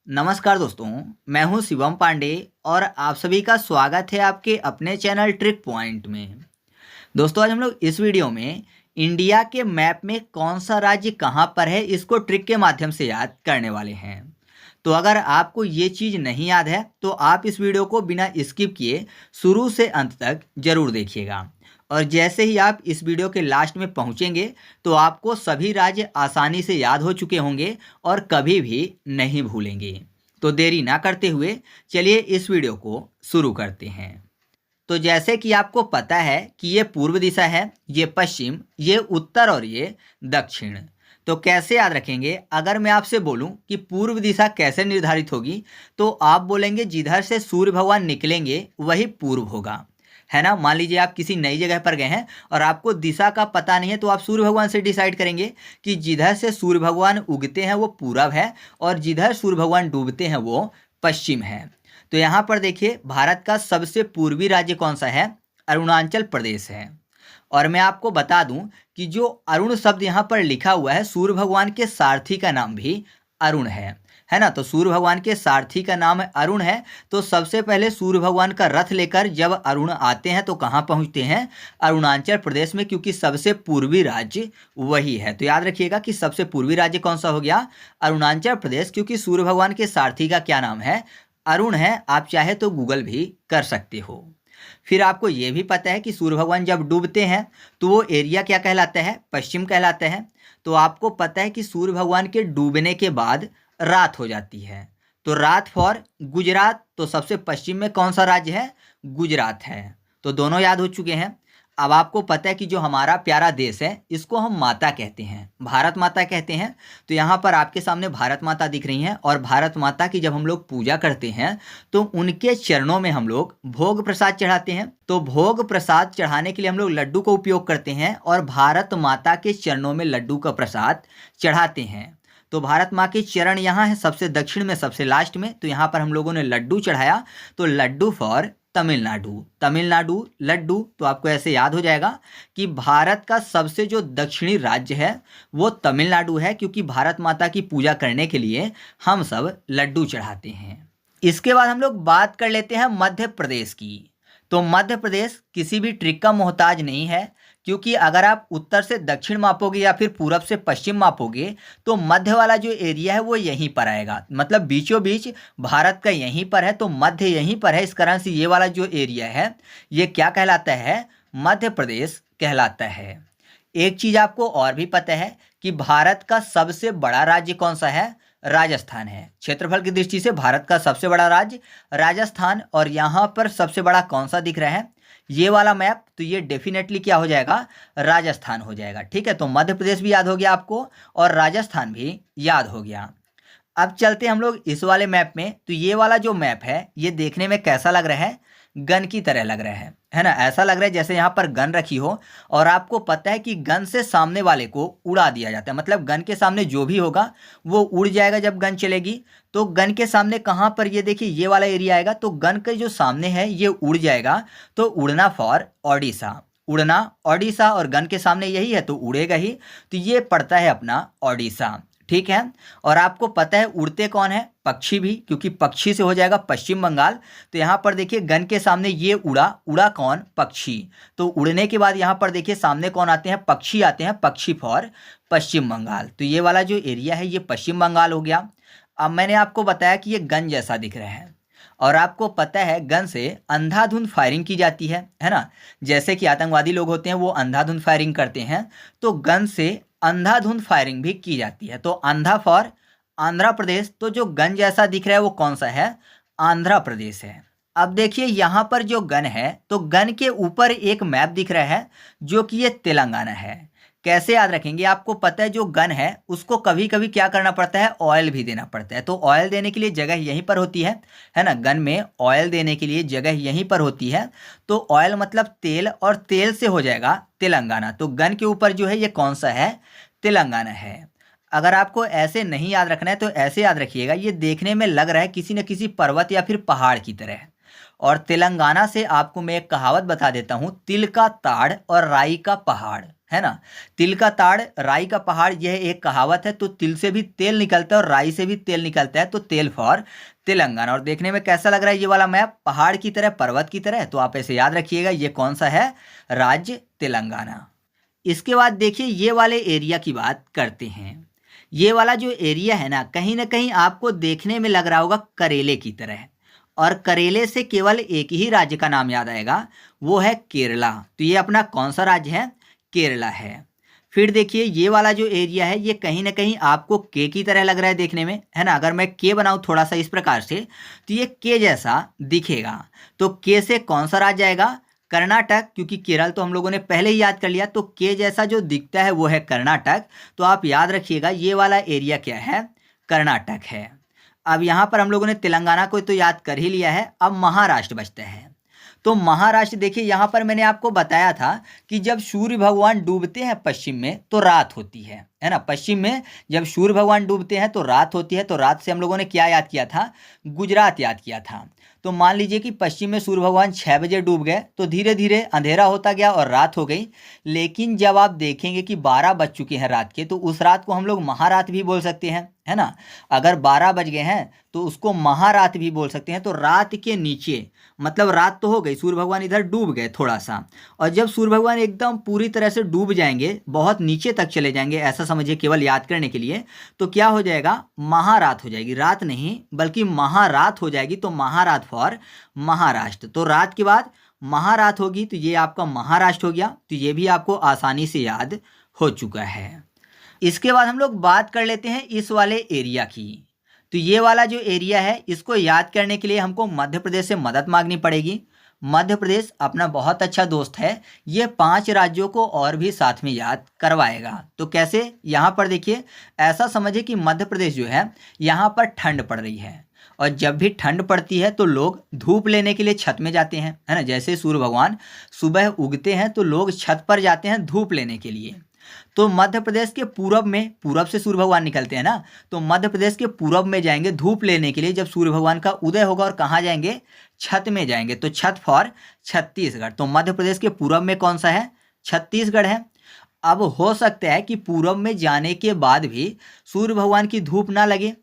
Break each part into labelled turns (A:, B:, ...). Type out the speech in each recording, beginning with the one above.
A: नमस्कार दोस्तों, मैं हूं शिवम पांडे और आप सभी का स्वागत है आपके अपने चैनल ट्रिक पॉइंट में। दोस्तों, आज हम लोग इस वीडियो में इंडिया के मैप में कौन सा राज्य कहां पर है इसको ट्रिक के माध्यम से याद करने वाले हैं। तो अगर आपको ये चीज़ नहीं याद है तो आप इस वीडियो को बिना स्किप किए शुरू से अंत तक जरूर देखिएगा और जैसे ही आप इस वीडियो के लास्ट में पहुंचेंगे तो आपको सभी राज्य आसानी से याद हो चुके होंगे और कभी भी नहीं भूलेंगे। तो देरी ना करते हुए चलिए इस वीडियो को शुरू करते हैं। तो जैसे कि आपको पता है कि ये पूर्व दिशा है, ये पश्चिम, ये उत्तर और ये दक्षिण। तो कैसे याद रखेंगे? अगर मैं आपसे बोलूं कि पूर्व दिशा कैसे निर्धारित होगी तो आप बोलेंगे जिधर से सूर्य भगवान निकलेंगे वही पूर्व होगा, है ना। मान लीजिए आप किसी नई जगह पर गए हैं और आपको दिशा का पता नहीं है तो आप सूर्य भगवान से डिसाइड करेंगे कि जिधर से सूर्य भगवान उगते हैं वो पूरब है और जिधर सूर्य भगवान डूबते हैं वो पश्चिम है। तो यहाँ पर देखिए, भारत का सबसे पूर्वी राज्य कौन सा है? अरुणाचल प्रदेश है। और मैं आपको बता दूं कि जो अरुण शब्द यहाँ पर लिखा हुआ है, सूर्य भगवान के सारथी का नाम भी अरुण है ना। तो सूर्य भगवान के सारथी का नाम अरुण है। तो सबसे पहले सूर्य भगवान का रथ लेकर जब अरुण आते हैं तो कहाँ पहुँचते हैं? अरुणाचल प्रदेश में, क्योंकि सबसे पूर्वी राज्य वही है। तो याद रखिएगा कि सबसे पूर्वी राज्य कौन सा हो गया? अरुणाचल प्रदेश, क्योंकि सूर्य भगवान के सारथी का क्या नाम है? अरुण है। आप चाहे तो गूगल भी कर सकते हो। फिर आपको ये भी पता है कि सूर्य भगवान जब डूबते हैं तो वो एरिया क्या कहलाता है? पश्चिम कहलाता है। तो आपको पता है कि सूर्य भगवान के डूबने के बाद रात हो जाती है। तो रात फॉर गुजरात, तो सबसे पश्चिम में कौन सा राज्य है? गुजरात है। तो दोनों याद हो चुके हैं। अब आपको पता है कि जो हमारा प्यारा देश है इसको हम माता कहते हैं, भारत माता कहते हैं। तो यहाँ पर आपके सामने भारत माता दिख रही हैं और भारत माता की जब हम लोग पूजा करते हैं तो उनके चरणों में हम लोग भोग प्रसाद चढ़ाते हैं। तो भोग प्रसाद चढ़ाने के लिए हम लोग लड्डू का उपयोग करते हैं और भारत माता के चरणों में लड्डू का प्रसाद चढ़ाते हैं। तो भारत माँ के चरण यहाँ है सबसे दक्षिण में, सबसे लास्ट में। तो यहाँ पर हम लोगों ने लड्डू चढ़ाया, तो लड्डू फॉर तमिलनाडु, तमिलनाडु लड्डू। तो आपको ऐसे याद हो जाएगा कि भारत का सबसे जो दक्षिणी राज्य है वो तमिलनाडु है, क्योंकि भारत माता की पूजा करने के लिए हम सब लड्डू चढ़ाते हैं। इसके बाद हम लोग बात कर लेते हैं मध्य प्रदेश की। तो मध्य प्रदेश किसी भी ट्रिक का मोहताज नहीं है, क्योंकि अगर आप उत्तर से दक्षिण मापोगे या फिर पूरब से पश्चिम मापोगे तो मध्य वाला जो एरिया है वो यहीं पर आएगा, मतलब बीचों बीच भारत का यहीं पर है। तो मध्य यहीं पर है, इस कारण से ये वाला जो एरिया है ये क्या कहलाता है? मध्य प्रदेश कहलाता है। एक चीज आपको और भी पता है कि भारत का सबसे बड़ा राज्य कौन सा है? राजस्थान है। क्षेत्रफल की दृष्टि से भारत का सबसे बड़ा राज्य राजस्थान। और यहाँ पर सबसे बड़ा कौन सा दिख रहा है? ये वाला मैप। तो ये डेफिनेटली क्या हो जाएगा? राजस्थान हो जाएगा। ठीक है, तो मध्य प्रदेश भी याद हो गया आपको और राजस्थान भी याद हो गया। अब चलते हम लोग इस वाले मैप में। तो ये वाला जो मैप है ये देखने में कैसा लग रहा है? गन की तरह लग रहा है ना। ऐसा लग रहा है जैसे यहाँ पर गन रखी हो और आपको पता है कि गन से सामने वाले को उड़ा दिया जाता है, मतलब गन के सामने जो भी होगा वो उड़ जाएगा जब गन चलेगी। तो गन के सामने कहाँ पर? ये देखिए ये वाला एरिया आएगा, तो गन के जो सामने है ये उड़ जाएगा। तो उड़ना फॉर ओडिशा, उड़ना ओडिशा, और गन के सामने यही है तो उड़ेगा ही। तो ये पड़ता है अपना ओडिशा। ठीक है, और आपको पता है उड़ते कौन है? पक्षी भी, क्योंकि पक्षी से हो जाएगा पश्चिम बंगाल। तो यहाँ पर देखिए गन के सामने ये उड़ा, उड़ा कौन? पक्षी। तो उड़ने के बाद यहाँ पर देखिए सामने कौन आते हैं? पक्षी आते हैं, पक्षी फॉर पश्चिम बंगाल। तो ये वाला जो एरिया है ये पश्चिम बंगाल हो गया। अब मैंने आपको बताया कि ये गन जैसा दिख रहा है और आपको पता है गन से अंधाधुंध फायरिंग की जाती है ना। जैसे कि आतंकवादी लोग होते हैं वो अंधाधुंध फायरिंग करते हैं, तो गन से अंधाधुंध फायरिंग भी की जाती है। तो अंधा फॉर आंध्र प्रदेश। तो जो गन जैसा दिख रहा है वो कौन सा है? आंध्र प्रदेश है। अब देखिए यहाँ पर जो गन है तो गन के ऊपर एक मैप दिख रहा है जो कि ये तेलंगाना है। कैसे याद रखेंगे? आपको पता है जो गन है उसको कभी कभी क्या करना पड़ता है? ऑयल भी देना पड़ता है। तो ऑयल देने के लिए जगह यहीं पर होती है ना। गन में ऑयल देने के लिए जगह यहीं पर होती है। तो ऑयल मतलब तेल, और तेल से हो जाएगा तेलंगाना। तो गन के ऊपर जो है ये कौन सा है? तेलंगाना है। अगर आपको ऐसे नहीं याद रखना है तो ऐसे याद रखिएगा, ये देखने में लग रहा है किसी न किसी पर्वत या फिर पहाड़ की तरह। और तेलंगाना से आपको मैं एक कहावत बता देता हूँ, तिल का ताड़ और राई का पहाड़, है ना। तिल का ताड़ राई का पहाड़, यह एक कहावत है। तो तिल से भी तेल निकलता है और राई से भी तेल निकलता है, तो तेल फॉर तेलंगाना। और देखने में कैसा लग रहा है ये वाला मैप? पहाड़ की तरह, पर्वत की तरह। तो आप ऐसे याद रखिएगा, ये कौन सा है? राज्य तेलंगाना। इसके बाद देखिए ये वाले एरिया की बात करते हैं। ये वाला जो एरिया है ना कहीं आपको देखने में लग रहा होगा करेले की तरह, और करेले से केवल एक ही राज्य का नाम याद आएगा, वो है केरला। तो ये अपना कौन सा राज्य है? केरला है। फिर देखिए ये वाला जो एरिया है ये कहीं ना कहीं आपको के की तरह लग रहा है देखने में, है ना। अगर मैं के बनाऊं थोड़ा सा इस प्रकार से, तो ये के जैसा दिखेगा। तो के से कौन सा राज्य आएगा? कर्नाटक, क्योंकि केरल तो हम लोगों ने पहले ही याद कर लिया। तो के जैसा जो दिखता है वो है कर्नाटक। तो आप याद रखिएगा ये वाला एरिया क्या है? कर्नाटक है। अब यहाँ पर हम लोगों ने तेलंगाना को तो याद कर ही लिया है, अब महाराष्ट्र बचता है। तो महाराष्ट्र देखिए यहाँ पर मैंने आपको बताया था कि जब सूर्य भगवान डूबते हैं पश्चिम में तो रात होती है ना। पश्चिम में जब सूर्य भगवान डूबते हैं तो रात होती है। तो रात से हम लोगों ने क्या याद किया था? गुजरात याद किया था। तो मान लीजिए कि पश्चिम में सूर्य भगवान 6 बजे डूब गए, तो धीरे धीरे अंधेरा होता गया और रात हो गई। लेकिन जब आप देखेंगे कि 12 बज चुके हैं रात के, तो उस रात को हम लोग महारात भी बोल सकते हैं, है ना। अगर 12 बज गए हैं तो उसको महारात भी बोल सकते हैं। तो रात के नीचे मतलब रात तो हो गई, सूर्य भगवान इधर डूब गए थोड़ा सा, और जब सूर्य भगवान एकदम पूरी तरह से डूब जाएंगे, बहुत नीचे तक चले जाएंगे, ऐसा समझिए केवल याद करने के लिए, तो क्या हो जाएगा? महारात हो जाएगी। रात नहीं बल्कि महारात हो जाएगी। तो महारात फॉर महाराष्ट्र। तो रात के बाद महारात होगी, तो ये आपका महाराष्ट्र हो गया। तो ये भी आपको आसानी से याद हो चुका है। इसके बाद हम लोग बात कर लेते हैं इस वाले एरिया की। तो ये वाला जो एरिया है इसको याद करने के लिए हमको मध्य प्रदेश से मदद मांगनी पड़ेगी। मध्य प्रदेश अपना बहुत अच्छा दोस्त है, ये 5 राज्यों को और भी साथ में याद करवाएगा। तो कैसे? यहाँ पर देखिए, ऐसा समझिए कि मध्य प्रदेश जो है यहाँ पर ठंड पड़ रही है, और जब भी ठंड पड़ती है तो लोग धूप लेने के लिए छत में जाते हैं, है ना। जैसे सूर्य भगवान सुबह उगते हैं तो लोग छत पर जाते हैं धूप लेने के लिए। तो मध्य प्रदेश के पूरब में, पूरब से सूर्य भगवान निकलते हैं ना, तो मध्य प्रदेश के पूरब में जाएंगे धूप लेने के लिए जब सूर्य भगवान का उदय होगा। और कहाँ जाएंगे? छत में जाएंगे। तो छत फॉर छत्तीसगढ़। तो मध्य प्रदेश के पूरब में कौन सा है? छत्तीसगढ़ है। अब हो सकता है कि पूरब में जाने के बाद भी सूर्य भगवान की धूप ना लगे,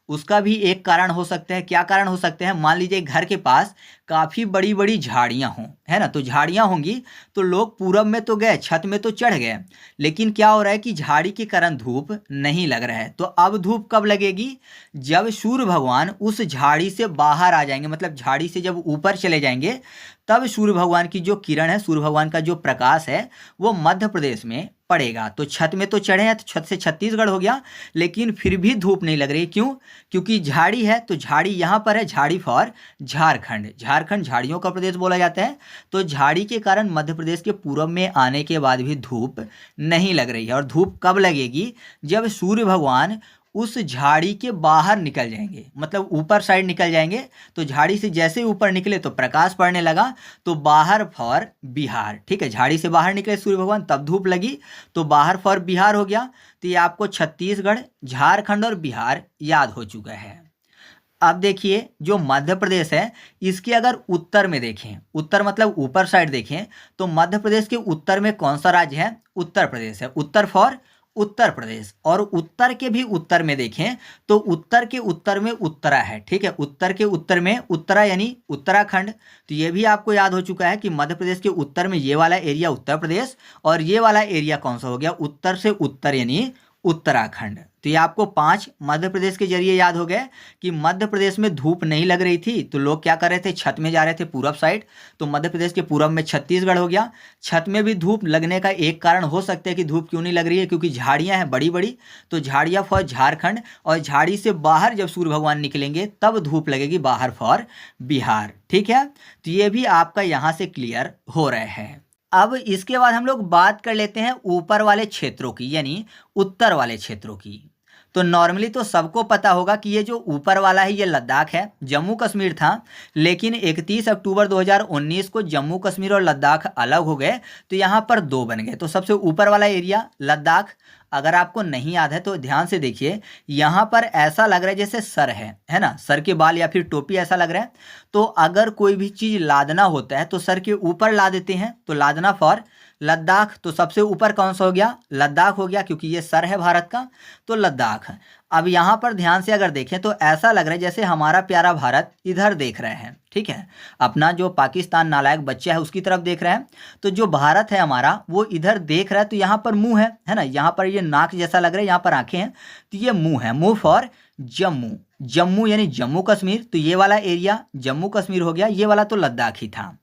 A: उसका भी एक कारण हो सकता है। क्या कारण हो सकते हैं? मान लीजिए घर के पास काफ़ी बड़ी बड़ी झाड़ियाँ हों, है ना। तो झाड़ियाँ होंगी तो लोग पूरब में तो गए, छत में तो चढ़ गए, लेकिन क्या हो रहा है कि झाड़ी के कारण धूप नहीं लग रहा है। तो अब धूप कब लगेगी? जब सूर्य भगवान उस झाड़ी से बाहर आ जाएंगे, मतलब झाड़ी से जब ऊपर चले जाएंगे, तब सूर्य भगवान की जो किरण है, सूर्य भगवान का जो प्रकाश है, वो मध्य प्रदेश में पड़ेगा। तो छत में तो चढ़े हैं, तो छत से छत्तीसगढ़ हो गया, लेकिन फिर भी धूप नहीं लग रही। क्यों? क्योंकि झाड़ी है। तो झाड़ी यहाँ पर है, झाड़ी फॉर झारखंड। झारखंड झाड़ियों का प्रदेश बोला जाता है। तो झाड़ी के कारण मध्य प्रदेश के पूरब में आने के बाद भी धूप नहीं लग रही है। और धूप कब लगेगी? जब सूर्य भगवान उस झाड़ी के बाहर निकल जाएंगे, मतलब ऊपर साइड निकल जाएंगे। तो झाड़ी से जैसे ऊपर निकले तो प्रकाश पड़ने लगा, तो बाहर फॉर बिहार। ठीक है, झाड़ी से बाहर निकले सूर्य भगवान तब धूप लगी, तो बाहर फॉर बिहार हो गया। तो ये आपको छत्तीसगढ़, झारखंड और बिहार याद हो चुका है। अब देखिए जो मध्य प्रदेश है इसके अगर उत्तर में देखें, उत्तर मतलब ऊपर साइड देखें, तो मध्य प्रदेश के उत्तर में कौन सा राज्य है? उत्तर प्रदेश है। उत्तर फॉर उत्तर प्रदेश। और उत्तर के भी उत्तर में देखें तो उत्तर के उत्तर में उत्तरा है। ठीक है, उत्तर के उत्तर में उत्तरा यानी उत्तराखंड। तो ये भी आपको याद हो चुका है कि मध्य प्रदेश के उत्तर में ये वाला एरिया उत्तर प्रदेश, और ये वाला एरिया कौन सा हो गया? उत्तर से उत्तर यानी उत्तराखंड। तो ये आपको 5 मध्य प्रदेश के जरिए याद हो गए कि मध्य प्रदेश में धूप नहीं लग रही थी तो लोग क्या कर रहे थे? छत में जा रहे थे पूरब साइड। तो मध्य प्रदेश के पूरब में छत्तीसगढ़ हो गया। छत में भी धूप लगने का एक कारण हो सकता है कि धूप क्यों नहीं लग रही है, क्योंकि झाड़ियां हैं बड़ी बड़ी। तो झाड़ियां फॉर झारखंड, और झाड़ी से बाहर जब सूर्य भगवान निकलेंगे तब धूप लगेगी, बाहर फॉर बिहार। ठीक है, तो ये भी आपका यहाँ से क्लियर हो रहा है। अब इसके बाद हम लोग बात कर लेते हैं ऊपर वाले क्षेत्रों की, यानी उत्तर वाले क्षेत्रों की। तो नॉर्मली तो सबको पता होगा कि ये जो ऊपर वाला है ये लद्दाख है, जम्मू कश्मीर था, लेकिन 31 अक्टूबर 2019 को जम्मू कश्मीर और लद्दाख अलग हो गए, तो यहाँ पर 2 बन गए। तो सबसे ऊपर वाला एरिया लद्दाख। अगर आपको नहीं याद है तो ध्यान से देखिए, यहाँ पर ऐसा लग रहा है जैसे सर है ना, सर के बाल या फिर टोपी ऐसा लग रहा है। तो अगर कोई भी चीज़ लादना होता है तो सर के ऊपर ला देते हैं, तो लादना फॉर लद्दाख, तो सबसे ऊपर कौन सा हो गया? लद्दाख हो गया, क्योंकि ये सर है भारत का, तो लद्दाख। अब यहाँ पर ध्यान से अगर देखें तो ऐसा लग रहा है जैसे हमारा प्यारा भारत इधर देख रहे हैं, ठीक है, अपना जो पाकिस्तान नालायक बच्चा है उसकी तरफ देख रहे हैं, तो जो भारत है हमारा वो इधर देख रहा है, तो यहाँ पर मुंह है ना, यहाँ पर ये नाक जैसा लग रहा है, यहाँ पर आंखें हैं, तो ये मुंह है, मुंह फॉर जम्मू, जम्मू यानी जम्मू कश्मीर, तो ये वाला एरिया जम्मू कश्मीर हो गया, ये वाला तो लद्दाख ही था।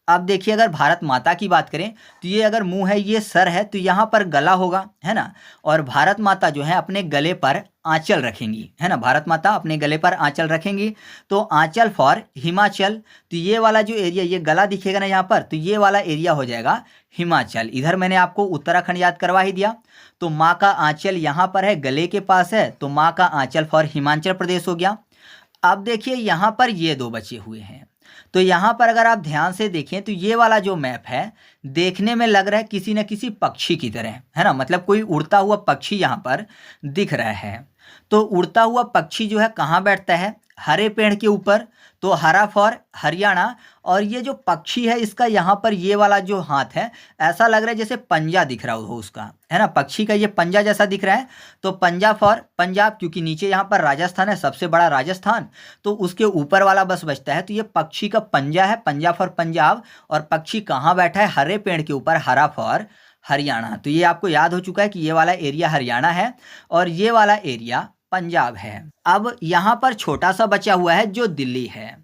A: अब देखिए अगर भारत माता की बात करें तो ये अगर मुंह है, ये सर है, तो यहाँ पर गला होगा, है ना, और भारत माता जो है अपने गले पर आंचल रखेंगी, है ना, भारत माता अपने गले पर आंचल रखेंगी, तो आंचल फॉर हिमाचल, तो ये वाला जो एरिया, ये गला दिखेगा ना यहाँ पर, तो ये वाला एरिया हो जाएगा हिमाचल। इधर मैंने आपको उत्तराखंड याद करवा ही दिया, तो माँ का आंचल यहाँ पर है, गले के पास है, तो माँ का आंचल फॉर हिमाचल प्रदेश हो गया। अब देखिए यहाँ पर ये दो बचे हुए हैं, तो यहाँ पर अगर आप ध्यान से देखें तो ये वाला जो मैप है देखने में लग रहा है किसी न किसी पक्षी की तरह, है ना, मतलब कोई उड़ता हुआ पक्षी यहाँ पर दिख रहा है। तो उड़ता हुआ पक्षी जो है कहाँ बैठता है? हरे पेड़ के ऊपर, तो हरा फॉर हरियाणा, और ये जो पक्षी है इसका यहाँ पर ये वाला जो हाथ है ऐसा लग रहा है जैसे पंजा दिख रहा हो उसका, है ना, पक्षी का ये पंजा जैसा दिख रहा है, तो पंजा फॉर पंजाब, क्योंकि नीचे यहाँ पर राजस्थान है, सबसे बड़ा राजस्थान, तो उसके ऊपर वाला बस बचता है, तो ये पक्षी का पंजा है, पंजा फॉर पंजाब, और पक्षी कहाँ बैठा है? हरे पेड़ के ऊपर, हरा फॉर हरियाणा। तो ये आपको याद हो चुका है कि ये वाला एरिया हरियाणा है और ये वाला एरिया पंजाब है। अब यहाँ पर छोटा सा बचा हुआ है जो दिल्ली है,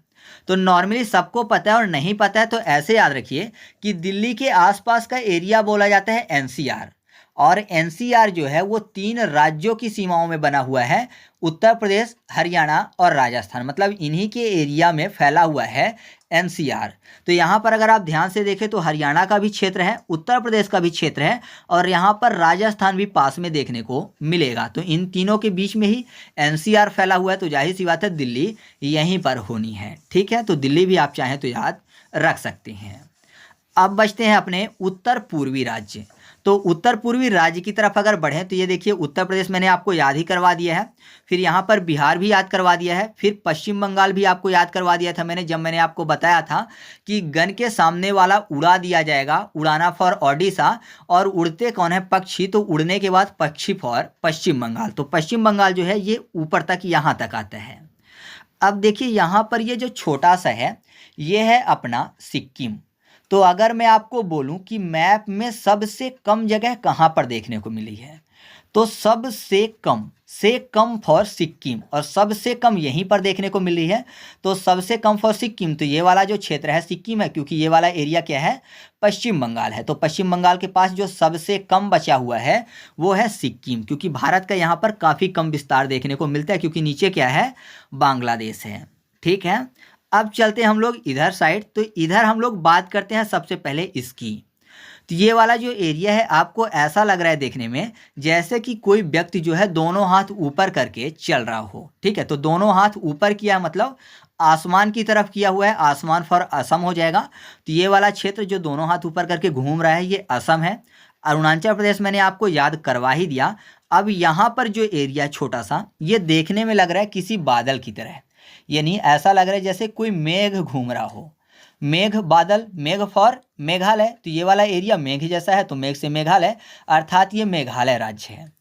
A: तो नॉर्मली सबको पता है और नहीं पता है तो ऐसे याद रखिए कि दिल्ली के आसपास का एरिया बोला जाता है एनसीआर, और एनसीआर जो है वो 3 राज्यों की सीमाओं में बना हुआ है, उत्तर प्रदेश, हरियाणा और राजस्थान, मतलब इन्हीं के एरिया में फैला हुआ है एनसीआर। तो यहाँ पर अगर आप ध्यान से देखें तो हरियाणा का भी क्षेत्र है, उत्तर प्रदेश का भी क्षेत्र है, और यहाँ पर राजस्थान भी पास में देखने को मिलेगा, तो इन तीनों के बीच में ही एनसीआर फैला हुआ है, तो जाहिर सी बात है दिल्ली यहीं पर होनी है, ठीक है, तो दिल्ली भी आप चाहें तो याद रख सकते हैं। अब बचते हैं अपने उत्तर पूर्वी राज्य, तो उत्तर पूर्वी राज्य की तरफ अगर बढ़ें तो ये देखिए उत्तर प्रदेश मैंने आपको याद ही करवा दिया है, फिर यहाँ पर बिहार भी याद करवा दिया है, फिर पश्चिम बंगाल भी आपको याद करवा दिया था मैंने, जब मैंने आपको बताया था कि गन के सामने वाला उड़ा दिया जाएगा, उड़ाना फॉर ओडिशा, और उड़ते कौन है? पक्षी, तो उड़ने के बाद पक्षी फॉर पश्चिम बंगाल, तो पश्चिम बंगाल जो है ये ऊपर तक यहाँ तक आता है। अब देखिए यहाँ पर ये जो छोटा सा है ये है अपना सिक्किम, तो अगर मैं आपको बोलूं कि मैप में सबसे कम जगह कहाँ पर देखने को मिली है, तो सबसे कम फॉर सिक्किम, और सबसे कम यहीं पर देखने को मिली है, तो सबसे कम फॉर सिक्किम, तो ये वाला जो क्षेत्र है सिक्किम है, क्योंकि ये वाला एरिया क्या है? पश्चिम बंगाल है, तो पश्चिम बंगाल के पास जो सबसे कम बचा हुआ है वो है सिक्किम, क्योंकि भारत का यहाँ पर काफ़ी कम विस्तार देखने को मिलता है, क्योंकि नीचे क्या है? बांग्लादेश है, ठीक है। अब चलते हैं हम लोग इधर साइड, तो इधर हम लोग बात करते हैं सबसे पहले इसकी, तो ये वाला जो एरिया है आपको ऐसा लग रहा है देखने में जैसे कि कोई व्यक्ति जो है दोनों हाथ ऊपर करके चल रहा हो, ठीक है, तो दोनों हाथ ऊपर किया मतलब आसमान की तरफ किया हुआ है, आसमान फॉर असम हो जाएगा, तो ये वाला क्षेत्र जो दोनों हाथ ऊपर करके घूम रहा है ये असम है। अरुणाचल प्रदेश मैंने आपको याद करवा ही दिया। अब यहाँ पर जो एरिया छोटा सा ये देखने में लग रहा है किसी बादल की तरह, यानी ऐसा लग रहा है जैसे कोई मेघ घूम रहा हो, मेघ बादल, मेघ फॉर मेघालय, तो ये वाला एरिया मेघ जैसा है, तो मेघ से मेघालय, अर्थात ये मेघालय राज्य है।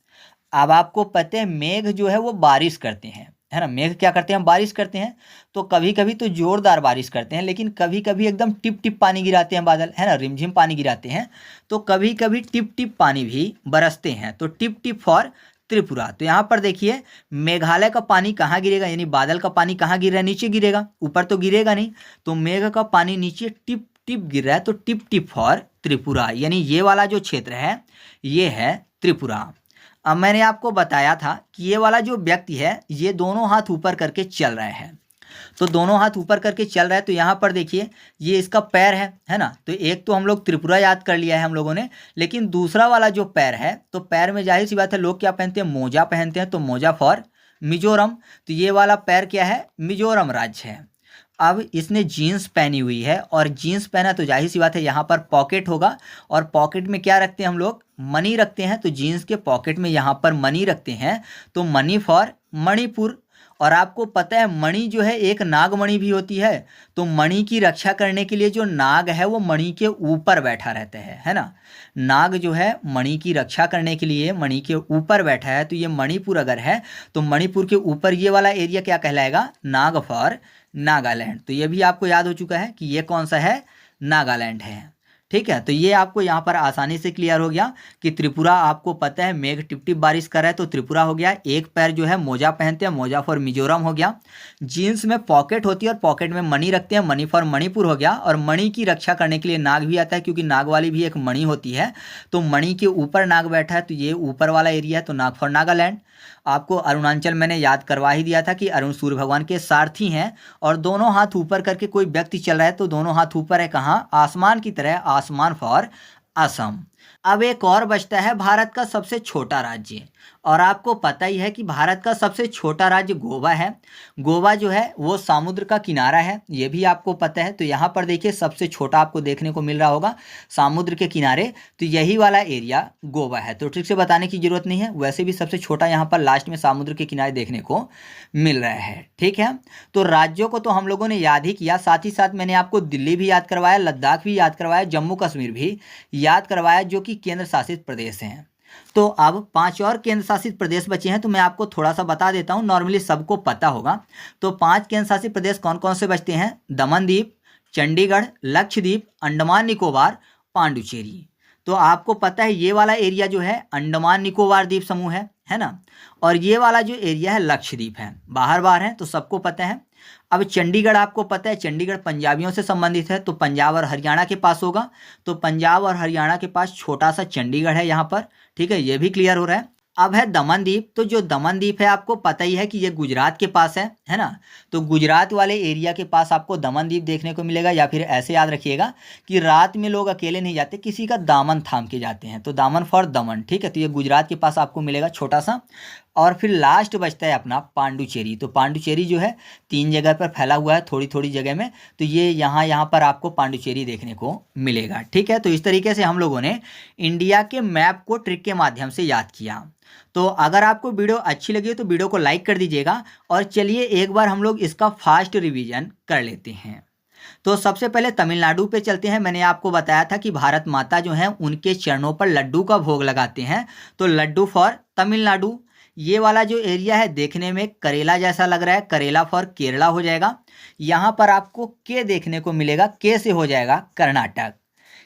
A: अब आपको पता है मेघ जो है वो बारिश करते हैं, है ना, मेघ क्या करते हैं? बारिश करते हैं, तो कभी कभी तो जोरदार बारिश करते हैं, लेकिन कभी कभी एकदम टिप टिप पानी गिराते हैं बादल, है ना, रिमझिम पानी गिराते हैं, तो कभी कभी टिप टिप पानी भी बरसते हैं, तो टिप टिप फॉर त्रिपुरा। तो यहाँ पर देखिए मेघालय का पानी कहाँ गिरेगा, यानी बादल का पानी कहाँ गिर रहा है? नीचे गिरेगा, ऊपर तो गिरेगा नहीं, तो मेघ का पानी नीचे टिप टिप गिर रहा है, तो टिप टिप फॉर त्रिपुरा, यानी ये वाला जो क्षेत्र है ये है त्रिपुरा। अब मैंने आपको बताया था कि ये वाला जो व्यक्ति है ये दोनों हाथ ऊपर करके चल रहे हैं, तो दोनों हाथ ऊपर करके चल रहा है, तो यहाँ पर देखिए ये इसका पैर है ना, तो एक तो हम लोग त्रिपुरा याद कर लिया है हम लोगों ने, लेकिन दूसरा वाला जो पैर है, तो पैर में जाहिर सी बात है लोग क्या पहनते हैं? मोजा पहनते हैं, तो मोजा फॉर मिजोरम, तो ये वाला पैर क्या है? मिजोरम राज्य है। अब इसने जीन्स पहनी हुई है, और जीन्स पहना तो जाहिर सी बात है यहाँ पर पॉकेट होगा, और पॉकेट में क्या रखते हैं हम लोग? मनी रखते हैं, तो जीन्स के पॉकेट में यहाँ पर मनी रखते हैं, तो मनी फॉर मणिपुर, और आपको पता है मणि जो है एक नागमणि भी होती है, तो मणि की रक्षा करने के लिए जो नाग है वो मणि के ऊपर बैठा रहता है ना। नाग जो है मणि की रक्षा करने के लिए मणि के ऊपर बैठा है, तो ये मणिपुर अगर है तो मणिपुर के ऊपर ये वाला एरिया क्या कहलाएगा, नाग फॉर नागालैंड। तो ये भी आपको याद हो चुका है कि ये कौन सा है, नागालैंड है। ठीक है, तो ये आपको यहाँ पर आसानी से क्लियर हो गया कि त्रिपुरा आपको पता है मेघ टिप टिप बारिश कर रहा है, तो त्रिपुरा हो गया। एक पैर जो है मोजा पहनते हैं, मोजा फॉर मिजोरम हो गया। जीन्स में पॉकेट होती है और पॉकेट में मणि रखते हैं, मणि फॉर मणिपुर हो गया। और मणि की रक्षा करने के लिए नाग भी आता है, क्योंकि नाग वाली भी एक मणि होती है, तो मणि के ऊपर नाग बैठा है, तो ये ऊपर वाला एरिया है, तो नाग फॉर नागालैंड। आपको अरुणाचल मैंने याद करवा ही दिया था कि अरुण सूर्य भगवान के सारथी हैं, और दोनों हाथ ऊपर करके कोई व्यक्ति चल रहा है, तो दोनों हाथ ऊपर है कहाँ, आसमान की तरह, आसमान फॉर असम। अब एक और बचता है भारत का सबसे छोटा राज्य, और आपको पता ही है कि भारत का सबसे छोटा राज्य गोवा है। गोवा जो है वो समुद्र का किनारा है, ये भी आपको पता है। तो यहाँ पर देखिए सबसे छोटा आपको देखने को मिल रहा होगा समुद्र के किनारे, तो यही वाला एरिया गोवा है। तो ठीक से बताने की जरूरत नहीं है, वैसे भी सबसे छोटा यहाँ पर लास्ट में समुद्र के किनारे देखने को मिल रहा है। ठीक है, तो राज्यों को तो हम लोगों ने याद ही किया, साथ ही साथ मैंने आपको दिल्ली भी याद करवाया, लद्दाख भी याद करवाया, जम्मू कश्मीर भी याद करवाया, जो कि केंद्र शासित प्रदेश हैं। तो अब 5 और केंद्र शासित प्रदेश बचे हैं, तो मैं आपको थोड़ा सा बता देता हूं, नॉर्मली सबको पता होगा। तो 5 केंद्र शासित प्रदेश कौन कौन से बचते हैं, दमन द्वीप, चंडीगढ़, लक्षद्वीप, अंडमान निकोबार, पांडुचेरी। तो आपको पता है ये वाला एरिया जो है अंडमान निकोबार द्वीप समूह है ना, और ये वाला जो एरिया है लक्षद्वीप है, बाहर बाहर है, तो सबको पता है। अब चंडीगढ़ आपको पता है, चंडीगढ़ पंजाबियों से संबंधित है, तो पंजाब और हरियाणा के पास होगा, तो पंजाब और हरियाणा के पास छोटा सा चंडीगढ़ है यहाँ पर। ठीक है, ये भी क्लियर हो रहा है। अब है दमन द्वीप, तो जो दमन द्वीप है आपको पता ही है कि ये गुजरात के पास है ना, तो गुजरात वाले एरिया के पास आपको दमन द्वीप देखने को मिलेगा। या फिर ऐसे याद रखिएगा कि रात में लोग अकेले नहीं जाते, किसी का दामन थाम के जाते हैं, तो दामन फॉर दमन। ठीक है, तो ये गुजरात के पास आपको मिलेगा छोटा सा। और फिर लास्ट बचता है अपना पांडुचेरी, तो पांडुचेरी जो है 3 जगह पर फैला हुआ है, थोड़ी थोड़ी जगह में, तो ये यहाँ पर आपको पांडुचेरी देखने को मिलेगा। ठीक है, तो इस तरीके से हम लोगों ने इंडिया के मैप को ट्रिक के माध्यम से याद किया। तो अगर आपको वीडियो अच्छी लगी तो वीडियो को लाइक कर दीजिएगा, और चलिए एक बार हम लोग इसका फास्ट रिवीजन कर लेते हैं। तो सबसे पहले तमिलनाडु पे चलते हैं। मैंने आपको बताया था कि भारत माता जो है उनके चरणों पर लड्डू का भोग लगाते हैं, तो लड्डू फॉर तमिलनाडु। ये वाला जो एरिया है देखने में करेला जैसा लग रहा है, करेला फॉर केरला हो जाएगा। यहाँ पर आपको के देखने को मिलेगा, के से हो जाएगा कर्नाटक।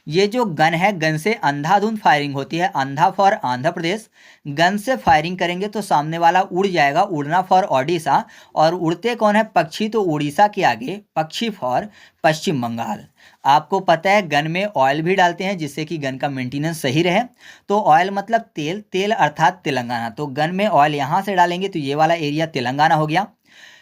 A: ये जो गन है, गन से अंधाधुंध फायरिंग होती है, अंधा फॉर आंध्र प्रदेश। गन से फायरिंग करेंगे तो सामने वाला उड़ जाएगा, उड़ना फॉर ओडिशा। और उड़ते कौन है, पक्षी, तो उड़ीसा के आगे पक्षी फॉर पश्चिम बंगाल। आपको पता है गन में ऑयल भी डालते हैं जिससे कि गन का मेंटेनेंस सही रहे, तो ऑयल मतलब तेल, तेल अर्थात तेलंगाना। तो गन में ऑयल यहाँ से डालेंगे तो ये वाला एरिया तेलंगाना हो गया।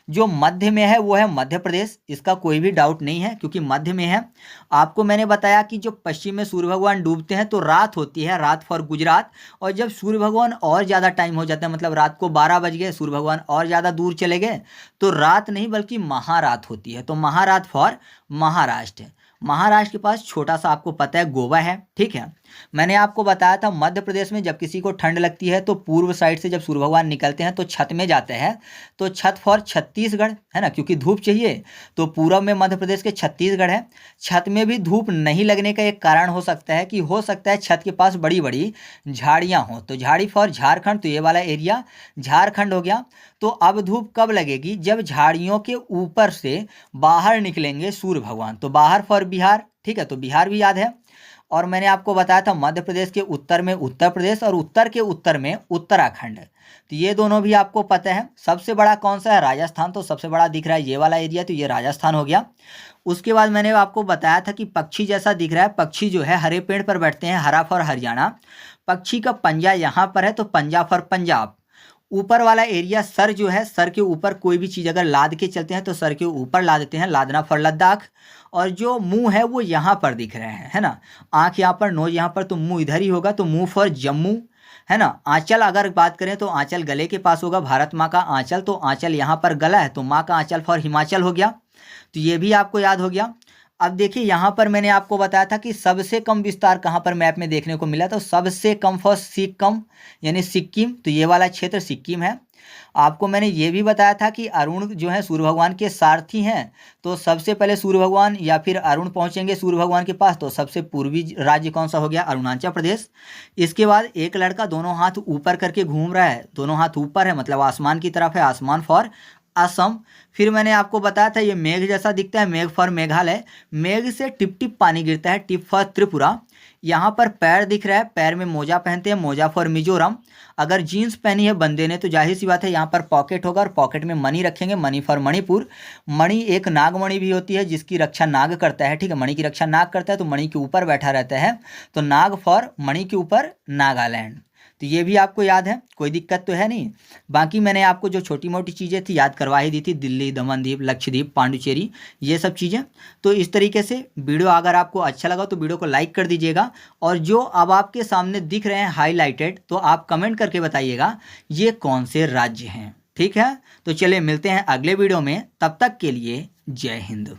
A: जो मध्य में है वो है मध्य प्रदेश, इसका कोई भी डाउट नहीं है क्योंकि मध्य में है। आपको मैंने बताया कि जो पश्चिम में सूर्य भगवान डूबते हैं तो रात होती है, रात फॉर गुजरात। और जब सूर्य भगवान और ज़्यादा टाइम हो जाता है, मतलब रात को 12 बज गए, सूर्य भगवान और ज़्यादा दूर चले गए, तो रात नहीं बल्कि महारात होती है, तो महारात फॉर महाराष्ट्र। महाराष्ट्र के पास छोटा सा आपको पता है गोवा है। ठीक है, मैंने आपको बताया था मध्य प्रदेश में जब किसी को ठंड लगती है तो पूर्व साइड से जब सूर्य भगवान निकलते हैं तो छत में जाते हैं, तो छत फॉर छत्तीसगढ़ है ना, क्योंकि धूप चाहिए, तो पूरब में मध्य प्रदेश के छत्तीसगढ़ है। छत में भी धूप नहीं लगने का एक कारण हो सकता है कि हो सकता है छत के पास बड़ी बड़ी झाड़ियाँ हों, तो झाड़ी फॉर झारखंड, तो ये वाला एरिया झारखंड हो गया। तो अब धूप कब लगेगी, जब झाड़ियों के ऊपर से बाहर निकलेंगे सूर्य भगवान, तो बाहर फॉर बिहार। ठीक है, तो बिहार भी याद है। और मैंने आपको बताया था मध्य प्रदेश के उत्तर में उत्तर प्रदेश और उत्तर के उत्तर में उत्तराखंड, तो ये दोनों भी आपको पता है। सबसे बड़ा कौन सा है, राजस्थान, तो सबसे बड़ा दिख रहा है ये वाला एरिया, तो ये राजस्थान हो गया। उसके बाद मैंने आपको बताया था कि पक्षी जैसा दिख रहा है, पक्षी जो है हरे पेड़ पर बैठते हैं, हरा फॉर हरियाणा। पक्षी का पंजा यहाँ पर है, तो पंजाब फॉर पंजाब। ऊपर वाला एरिया सर जो है, सर के ऊपर कोई भी चीज़ अगर लाद के चलते हैं तो सर के ऊपर ला देते हैं, लादना फॉर लद्दाख। और जो मुंह है वो यहाँ पर दिख रहे हैं, है ना, आँख यहाँ पर, नोज यहाँ पर, तो मुंह इधर ही होगा, तो मुंह फॉर जम्मू, है ना। आंचल अगर बात करें तो आंचल गले के पास होगा, भारत माँ का आंचल, तो आंचल यहाँ पर गला है, तो माँ का आंचल फॉर हिमाचल हो गया, तो ये भी आपको याद हो गया। अब देखिए यहाँ पर मैंने आपको बताया था कि सबसे कम विस्तार कहाँ पर मैप में देखने को मिला, तो सबसे कम फॉर सिक्किम यानी सिक्किम, तो ये वाला क्षेत्र सिक्किम है। आपको मैंने ये भी बताया था कि अरुण जो है सूर्य भगवान के सारथी हैं, तो सबसे पहले सूर्य भगवान या फिर अरुण पहुंचेंगे सूर्य भगवान के पास, तो सबसे पूर्वी राज्य कौन सा हो गया, अरुणाचल प्रदेश। इसके बाद एक लड़का दोनों हाथ ऊपर करके घूम रहा है, दोनों हाथ ऊपर है मतलब आसमान की तरफ है, आसमान फॉर असम। फिर मैंने आपको बताया था ये मेघ जैसा दिखता है, मेघ फॉर मेघालय, मेघ से टिप टिप पानी गिरता है, टिप फॉर त्रिपुरा। यहाँ पर पैर दिख रहा है, पैर में मोजा पहनते हैं, मोजा फॉर मिजोरम। अगर जीन्स पहनी है बंदे ने तो जाहिर सी बात है यहाँ पर पॉकेट होगा और पॉकेट में मनी रखेंगे, मनी फॉर मणिपुर। मणि एक नागमणि भी होती है जिसकी रक्षा नाग करता है, ठीक है, मणि की रक्षा नाग करता है तो मणि के ऊपर बैठा रहता है, तो नाग फॉर मणि के ऊपर नागालैंड। तो ये भी आपको याद है, कोई दिक्कत तो है नहीं। बाकी मैंने आपको जो छोटी मोटी चीज़ें थी याद करवा ही दी थी, दिल्ली, दमन द्वीप, लक्षद्वीप, पांडुचेरी, ये सब चीज़ें। तो इस तरीके से वीडियो अगर आपको अच्छा लगा तो वीडियो को लाइक कर दीजिएगा, और जो अब आपके सामने दिख रहे हैं हाईलाइटेड, तो आप कमेंट करके बताइएगा ये कौन से राज्य हैं, ठीक है। तो चलिए मिलते हैं अगले वीडियो में, तब तक के लिए जय हिंद।